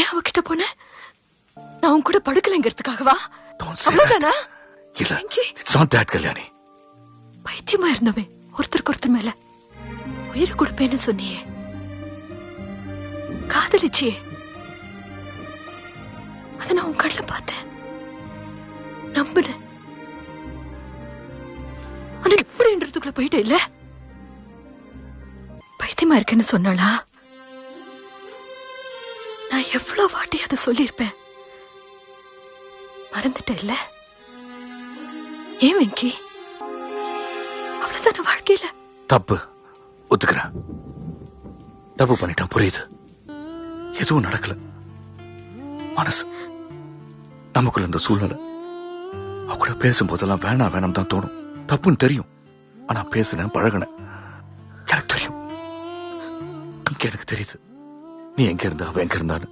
ஏன் அவகிட்ட போன? நான் உன் கூட படுக்கலைங்கிறதுக்காகவா? அவ்வளவுதானா? இல்ல, it's not that, கல்யாணி. பைத்தியமா இருந்தவன் ஒருத்தருக்கு ஒருத்தர் மேல உயிரை கொடுப்பேன்னு சொன்னியே, காதலிச்சியே, அத நான் உன் கண்ணுல பார்த்தேன், நம்பினேன். ஆனா இப்படின்றதுக்குள்ள போயிட்டே இல்ல. பைத்தியமா இருக்கேன்னு சொன்னாளா? நான் எவ்வளவு வாட்டி அதை சொல்லியிருப்பேன், மறந்துட்ட இல்ல? ஏன் வெங்கி? அவ்வளவுதான வாழ்க்கையில? தப்பு ஒத்துக்கிறேன், தப்பு பண்ணிட்டான், புரியுது. எதுவும் நடக்கல. மனசு நமக்குள்ள இந்த சூழ்நிலை அவ கூட பேசும்போதெல்லாம் வேணாம் தான் தோணும். தப்புன்னு தெரியும், ஆனா பேசுனேன், பழகினேன், எனக்கு தெரியும். எனக்கு தெரியுது நீ எங்க இருந்தா அவ எங்க இருந்தான்னு.